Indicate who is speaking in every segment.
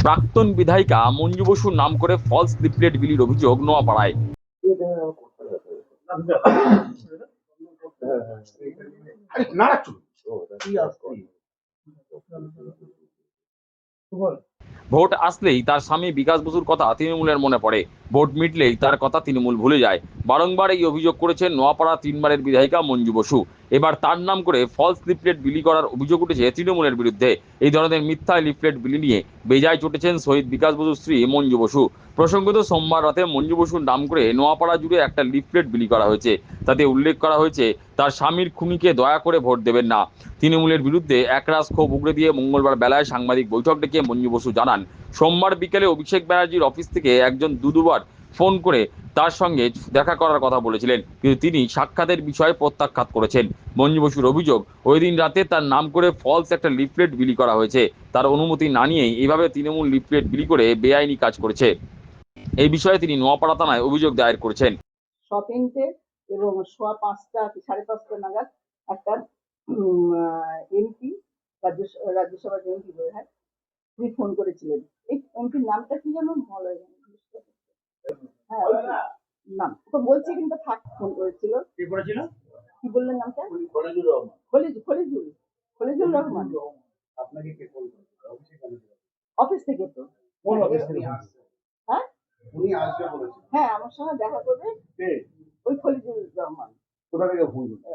Speaker 1: প্রাক্তন বিধায়িকা মঞ্জু বসুর নাম করে ফলস লিফলেট বিলির অভিযোগ নোয়াপাড়ায়। ভোট আসলেই তার স্বামী বিকাশ বসুর কথা তৃণমূলের মনে পড়ে, ভোট মিটলেই তার কথা তৃণমূল ভুলে যায়। বারংবার এই অভিযোগ করেছেন নোয়াপাড়া 3 বারের বিধায়িকা মঞ্জু বসু। এবার তার নাম করে ফলস লিফলেট বিলি করার অভিযোগ উঠেছে তৃণমূলের বিরুদ্ধে। এই ধরনের মিথ্যা লিফলেট বিলি নিয়ে বেজায় চটেছেন শহীদ বিকাশ বসুর স্ত্রী মঞ্জু বসু। প্রসঙ্গত সোমবার রাতে মঞ্জু বসুর নাম করে নোয়াপাড়া জুড়ে একটা লিফলেট বিলি করা হয়েছে। তাতে উল্লেখ করা হয়েছে তার স্বামীর খুনিকে দয়া করে ভোট দেবেন না। তৃণমূলের বিরুদ্ধে একরাশ ক্ষোভ উগড়ে দিয়ে মঙ্গলবার বেলায় সাংবাদিক বৈঠক ডেকে মঞ্জু বসু জানান, সোমবার বিকেলে অভিষেক ব্যানার্জির অফিস থেকে একজন দুবার ফোন করে তার সঙ্গে দেখা করার কথা বলেছিলেন, কিন্তু তিনি সাক্ষাতের বিষয়ে প্রত্যাখ্যাত করেছেন। মঞ্জু বসুর অভিযোগ, ওই দিন রাতে তার নাম করে ফলস একটা লিফলেট বিলি করা হয়েছে। তার অনুমতি না নিয়েই এইভাবে তৃণমূল লিফলেট বিলি করে বেআইনি কাজ করেছে। এই বিষয়ে তিনি নোয়াপাড়া থানায় অভিযোগ দায়ের করেছেন।
Speaker 2: 3:00 এবং 5:30 নাগাদ একটা এমপি, রাজ্যসভার এমপি বোধ হয়, তিনি ফোন করেছিলেন। এই এমপির নামটা কি যেন বলা যায়, হ্যাঁ নাম তো বলছি, কিন্তু থাক, ফোন করেছিল। কি বললেন নামটা? খলিজুল রহমান। আপনাকে কে ফোন করেছিল? অফিস থেকে। তো কোন অফিস থেকে? হ্যাঁ, উনি আসবে বলেছেন। হ্যাঁ, আমার সঙ্গে দেখা করবে। কে? ওই খলিজুল রহমান। কোথা থেকে ফোন করছে?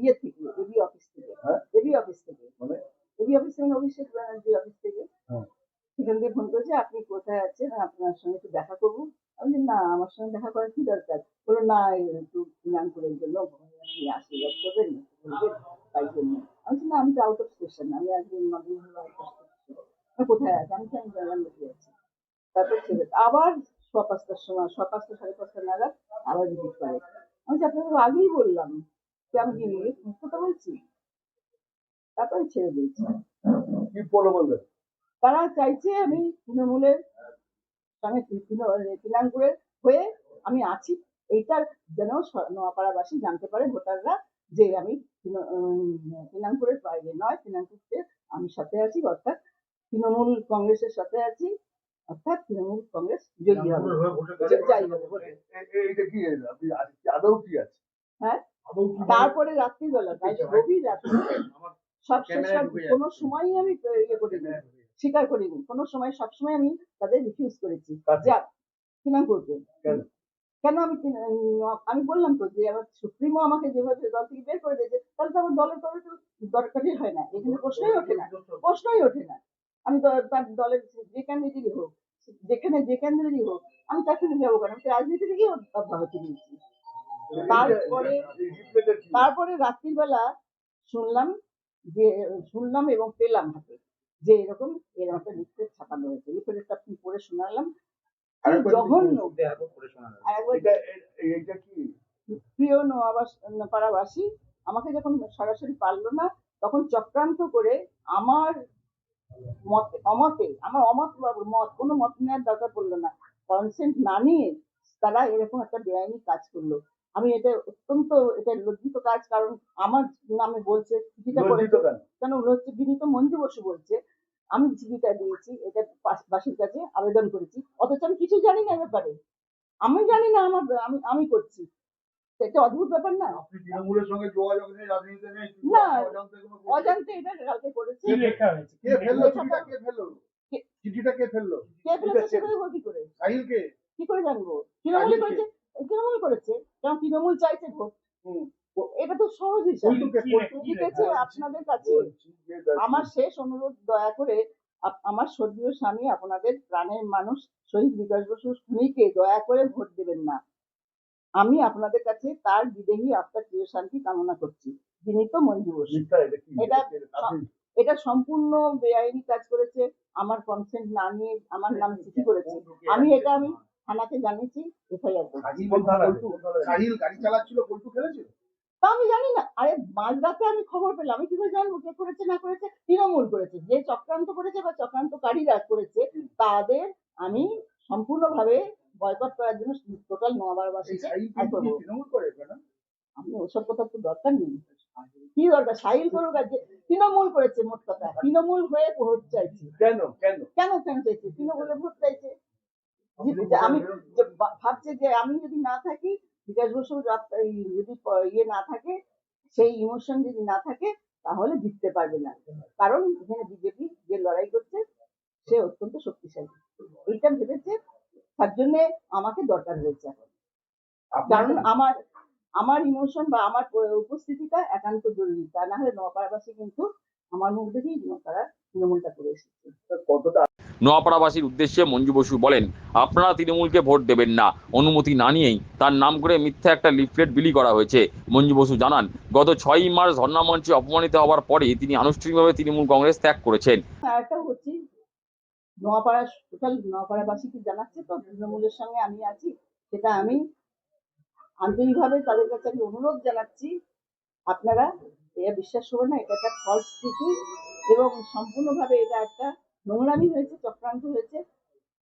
Speaker 2: ইয়ে থেকে, এবি অফিস থেকে। হ্যাঁ, এবি অফিস থেকে। মানে এবি অফিস থেকে, অভিষেক ব্যানার্জি অফিস থেকে। হ্যাঁ, সেখান থেকে ফোন করেছে, আপনি কোথায় আছেন, আপনার সঙ্গে একটু দেখা করবো। আমি না, আমার সঙ্গে দেখা করার কি দরকার? বললো না, একটু নামপুরের জন্য আপনি আশীর্বাদ করবেন, তাই জন্য। আমি না, আমি তো আউট অফ স্টেশন, আমি আজকে কোথায় আছি, আমি জানাতে আছি। তারপর ছেড়ে আবার 5:30 সময়, 5:30 নাগাদ আবার রিপিট করে। আমি আপনাকে আগেই বললাম যে আমি কি কথা বলছি। তারপরে ছেড়ে দিয়েছি। কি বলবেন? তারা চাইছে আমি তৃণমূলের সঙ্গে তৃণাঙ্কুরের হয়ে আমি আছি, এইটার যেন নোয়াপাড়াবাসী জানতে পারে, ভোটাররা, যে আমি তৃণাঙ্কুরের বাইরে নয়, তৃণাঙ্কুরকে আমি সাথে আছি, অর্থাৎ তৃণমূল কংগ্রেসের সাথে আছি, অর্থাৎ তৃণমূল কংগ্রেস জয়ী হবে। হ্যাঁ, তারপরে রাত্রিবেলা, গভীর রাত্রি, কোনো সময় আমি ইয়ে করিনি, স্বীকার করিনি কোনো সময়, সবসময় আমি তাদের রিফিউজ করেছি। তৃণাঙ্কুরকে কেন আমি বললাম তো যে আমার সুপ্রিমো আমাকে যেভাবে দল থেকে বের করে দিয়েছে, তাহলে তো আমার দলের করে দরকারই হয় না, এখানে প্রশ্নই ওঠে না। আমি তার দলের যে ক্যান্ডিডেটই হোক, যেখানে যে ক্যান্ডিডেটই হোক, আমি তার সাথে যাবো কেন? আমি রাজনীতি থেকেই অব্যাহতি নিয়েছি। তারপরে রাত্রির বেলা শুনলাম এবং পেলাম হাতে যে এরকম একটা লিফলেট ছাপানো হয়েছে। লিফলেটটা আপনি পড়ে শোনালাম। জঘন্য। প্রিয় পাড়াবাসী আমাকে যখন সরাসরি পারলো না, তখন চক্রান্ত করে আমার কোনো মত নেওয়ার দরকার পড়লো না, কনসেন্ট না নিয়ে তারা এরকম একটা বেআইনি কাজ করলো। আমি এটা অত্যন্ত লজ্জিত কাজ, কারণ আমার নামে বলছে, চিঠিটা করেছে কেন হচ্ছে, বিনীত মঞ্জু বসু বলছে, আমি চিঠিটা দিয়েছি, এটা বাসীর কাছে আবেদন করেছি, অথচ আমি কিছু জানি না ব্যাপারে। আমি জানি না আমি করছি, এটা অদ্ভুত ব্যাপার না? আপনি তৃণমূলের সঙ্গে যোগাযোগ নেই, রাজনীতিতে নেই, না, অজান্তে এটা কালকে করেছে। কে ফেললো চিঠিটা? কে ফেললো? সেটা বলতে করে সাহিলকে কি করে জানবো? তৃণমূল করেছে, কারণ তৃণমূল চাইছে ভোট। এটা তো সহজ হিসাব। লিখেছে আপনাদের কাছে, আমার শেষ অনুরোধ, দয়া করে আমার স্বর্গীয় স্বামী, আপনাদের প্রাণের মানুষ শহীদ বিকাশ বসুর খুনিকে দয়া করে ভোট দেবেন না। আমি আপনাদের কাছে তার বিদেহী আত্মার চিরশান্তি কামনা করছি। বিনীত মঞ্জু বসু। এটা সম্পূর্ণ বেআইনি কাজ করেছে, আমার কনসেন্ট না নিয়ে আমার নাম চিঠি করেছে। আমি থানাকে জানিয়েছি, এফআইআর করেছি। গাড়ি চালাচ্ছিল, পল্টু খেলেছিল তা আমি জানি না। আরে মাঝরাতে আমি খবর পেলাম, আমি কিভাবে জানবো কে করেছে না করেছে? তৃণমূল করেছে, যে চক্রান্ত করেছে বা চক্রান্তকারীরা করেছে, তাদের আমি সম্পূর্ণভাবে বয়কট করার জন্য টোটাল নোয়াপাড়াবাসীকে আমি ওসব কথা তো দরকার নেই। কি দরকার সাহিল করুক, আর যে তৃণমূল করেছে, মোট কথা তৃণমূল হয়ে ভোট চাইছে।
Speaker 3: কেন কেন
Speaker 2: কেন কেন চাইছে? তৃণমূলে ভোট চাইছে। আমি ভাবছে যে আমি যদি না থাকি, বিকাশ বসু যদি ইয়ে না থাকে, সেই ইমোশন যদি না থাকে, তাহলে জিততে পারবে না। কারণ এখানে বিজেপি যে লড়াই করছে সে অত্যন্ত শক্তিশালী, এইটা ভেবেছে, তার জন্য আমাকে দরকার হয়েছে এখন। কারণ আমার ইমোশন বা আমার উপস্থিতিটা একান্ত জরুরি, তা না হলে নপাড়াবাসী কিন্তু আমার মুখ দেখেই তারা তৃণমূলটা করে এসেছে।
Speaker 3: কতটা
Speaker 1: নোয়াপাড়াবাসীর উদ্দেশ্যে মঞ্জু বসু বলেন, আপনারা তৃণমূলকে ভোট দেবেন না। অনুমতি না নিয়েই তার নাম করে মিথ্যা একটা লিফলেট বিলি করা হয়েছে। মঞ্জু বসু জানান, গত 6ই মার্চ ধর্ণা মঞ্চে অপমানিত হওয়ার পরেই তিনি আনুষ্ঠানিকভাবে তৃণমূল কংগ্রেস ত্যাগ করেছেন।
Speaker 2: একটা হচ্ছে টোটাল নোয়াপাড়াবাসীকে জানাচ্ছে তো তৃণমূলের সঙ্গে আমি আছি, সেটা আমি আন্তরিকভাবে তাদের কাছে আমি অনুরোধ জানাচ্ছি, আপনারা এটা বিশ্বাস করবেন না, এটা একটা ফলস চিঠি এবং সম্পূর্ণভাবে এটা একটা নোংরামি হয়েছে, চক্রান্ত হয়েছে।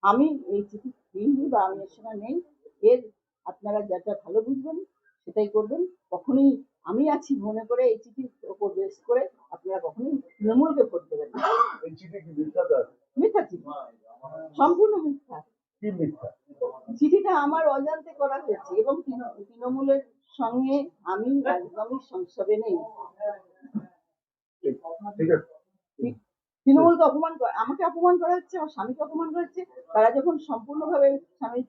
Speaker 2: আমি এই চিঠি দিইনি বা আমি এর সঙ্গে নেই। এর আপনারা যেটা ভালো বুঝবেন সেটাই করবেন। কখনোই আমি আছি মনে করে এই চিঠির উপর বেস করে আপনারা কখনোই তৃণমূলকে ভোট দেবেন না।
Speaker 3: এই চিঠি কি মিথ্যা তার?
Speaker 2: মিথ্যা চিঠি, সম্পূর্ণ মিথ্যা।
Speaker 3: কি মিথ্যা?
Speaker 2: চিঠিটা আমার অজান্তে করা হয়েছে এবং তৃণমূলের সঙ্গে আমি একদমই সংসবে নেই।
Speaker 3: ঠিক আছে।
Speaker 2: তৃণমূলকে অপমান করা, আমাকে অপমান করা হচ্ছে, আমার স্বামীকে অপমান করা হচ্ছে। তারা যখন সম্পূর্ণভাবে স্বামীর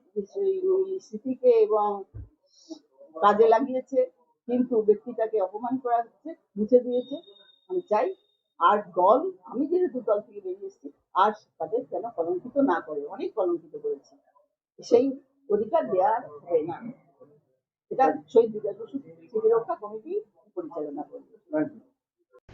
Speaker 2: স্মৃতিকে এবং কাজে লাগিয়েছে, কিন্তু ব্যক্তিটাকে অপমান করা হচ্ছে, মুছে দিয়েছে। আমি চাই আর দল, আমি যেহেতু দল থেকে বেরিয়ে এসেছি, আর তাদের যেন কলঙ্কিত না করে, অনেক কলঙ্কিত করেছে, সেই অধিকার দেওয়া হবে না। এটা শহীদ বিকাশ বসু স্মৃতি রক্ষা কমিটি পরিচালনা করবে।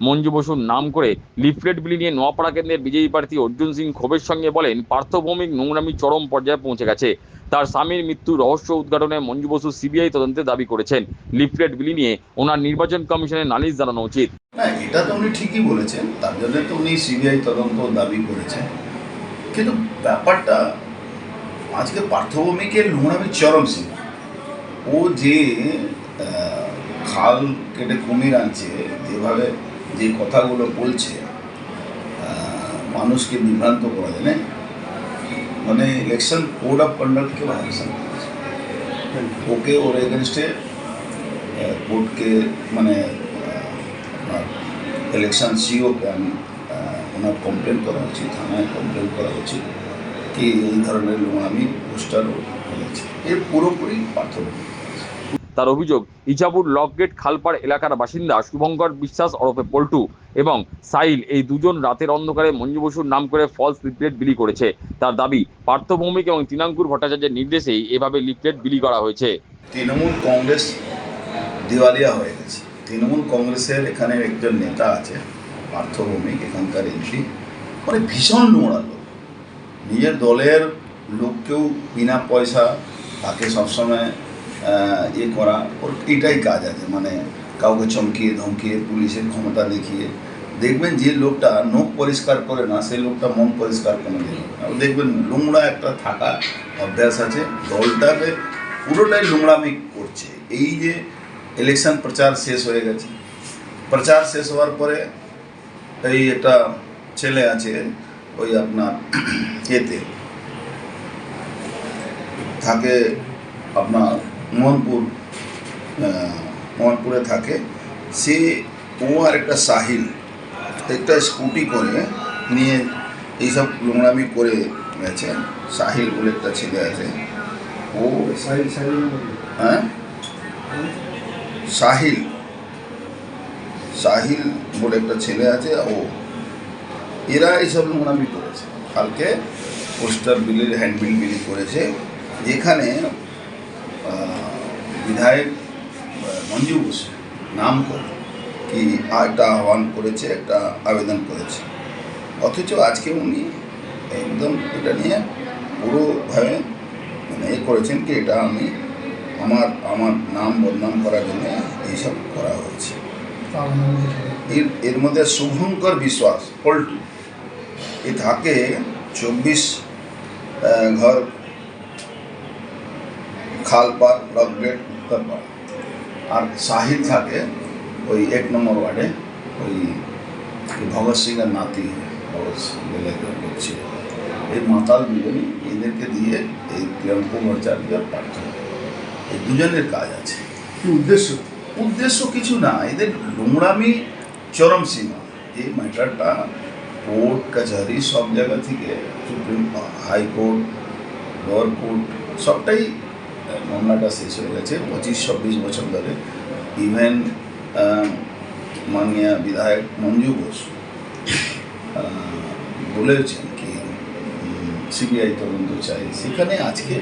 Speaker 1: মঞ্জু বসুর নাম করে লিফলেট বিলি নিয়ে নোয়াপাড়া কেন্দ্রের বিজেপি প্রার্থী অর্জুন সিং ক্ষোভের সঙ্গে বলেন, পার্থভৌমিক নোংরামি চরম পর্যায়ে পৌঁছে গেছে। তার স্বামীর মৃত্যুর রহস্য উদ্ঘাটনে মঞ্জু বসু সিবিআই তদন্তে দাবি করেছেন। লিফলেট বিলি নিয়ে ওনার নির্বাচন কমিশনে নালিশ জানানো উচিত।
Speaker 4: না, এটা তো উনি ঠিকই বলেছেন, তার জন্য তো উনি সিবিআই তদন্ত দাবি করেছেন। কিন্তু ব্যাপারটা আজকে পার্থভৌমিকের নোংরামি চরম সীমা। ও যে খাল কেটে কুমির আনছে, যেভাবে যে কথাগুলো বলছে, মানুষকে বিভ্রান্ত করা যায় না, মানে ইলেকশন কোড অফ কন্ডাক্টকে ভায়োলেশন করেছে। ওকে ওর এগেনস্টে কোর্টকে মানে ইলেকশন সিওকে আমি ওনার কমপ্লেন করা উচিত, থানায় কমপ্লেন করা উচিত কি এই ধরনের নোংরামি পোস্টারও হয়েছে। এর পুরোপুরি পার্থক্য।
Speaker 1: তার অভিযোগ, ইজাপুর লকগেট খালপাড় এলাকার বাসিন্দা শুভঙ্কর বিশ্বাস ওরফে পল্টু এবং সাইল, এই দুজন রাতের অন্ধকারে মঞ্জু বসুর নাম করে ফলস লিফলেট বিলি করেছে। তার দাবি, পার্থভৌমিক এবং তৃণাঙ্কুর ভট্টাচার্যের নির্দেশেই এভাবে লিফলেট বিলি করা হয়েছে।
Speaker 4: তৃণমূল কংগ্রেস দিওয়ালিয়া হয়ে গেছে। তৃণমূল কংগ্রেসের এখানে একজন নেতা আছে পার্থভৌমিক, এখানকার এমপি, মানে ভীষণ নোংরা লোক। নিজের দলের লোককেও বিনা পয়সা তাকে সবসময় ইয়ে করা, ওর এটাই কাজ আছে, মানে কাউকে চমকিয়ে ধমকিয়ে পুলিশের ক্ষমতা দেখিয়ে। দেখবেন যে লোকটা নখ পরিষ্কার করে না, সেই লোকটা মন পরিষ্কার করে দেবে। দেখবেন নোংরা একটা থাকার অভ্যাস আছে, দলটাকে পুরোটাই নোংরামি করছে। এই যে ইলেকশন প্রচার শেষ হয়ে গেছে, প্রচার শেষ হওয়ার পরে এই একটা ছেলে আছে ওই আপনার এতে থাকে, আপনার মোহনপুরে থাকে, সে ও আর একটা সাহিল একটা স্কুটি করে নিয়ে এইসব নোংরামি করে গেছে। সাহিল বলে একটা ছেলে আছে, ও হ্যাঁ সাহিল বলে একটা ছেলে আছে, এরা এইসব নোংরামি করেছে। কালকে পোস্টার বিলির হ্যান্ডবিল বিলি করেছে, যেখানে বিধায়ক মঞ্জু বসু নাম করে কি একটা আহ্বান করেছে, একটা আবেদন করেছে, অথচ আজকে উনি একদম এটা নিয়ে পুরোভাবে মানে করেছেন কি এটা আমি আমার নাম বদনাম করার জন্য এইসব করা হয়েছে। এর মধ্যে শুভঙ্কর বিশ্বাস পল্টু, এ থাকে 24 ঘর খালপাড় লকগেট উত্তরপাড়া, আর সাহিল থাকে ওই 1 নম্বর ওয়ার্ডে ওই ভগৎ সিংয়ের নাতি ভগৎ সিং বলে একজন লোক ছিল। এই মাতাল দুজনই এদেরকে দিয়ে এই প্রিয়াঙ্কু ভট্টাচার্য আর পার্থ, এই দুজনের কাজ আছে।
Speaker 3: কি উদ্দেশ্য?
Speaker 4: উদ্দেশ্য কিছু না, এদের নোংরামি চরম সীমা। এই ম্যাটারটা কোর্ট কাছারি সব জায়গা থেকে সুপ্রিম হাইকোর্ট লোয়ার কোর্ট সবটাই মামলাটা শেষ হয়ে গেছে 25-26 বছর ধরে। ইভেন মাননীয় বিধায়ক মঞ্জু বসু বলেছেন কি সিবিআই তদন্ত চাই, সেখানে আজকে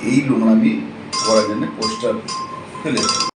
Speaker 4: এই নোংরামি করার জন্য পোস্টার ফেলেছে।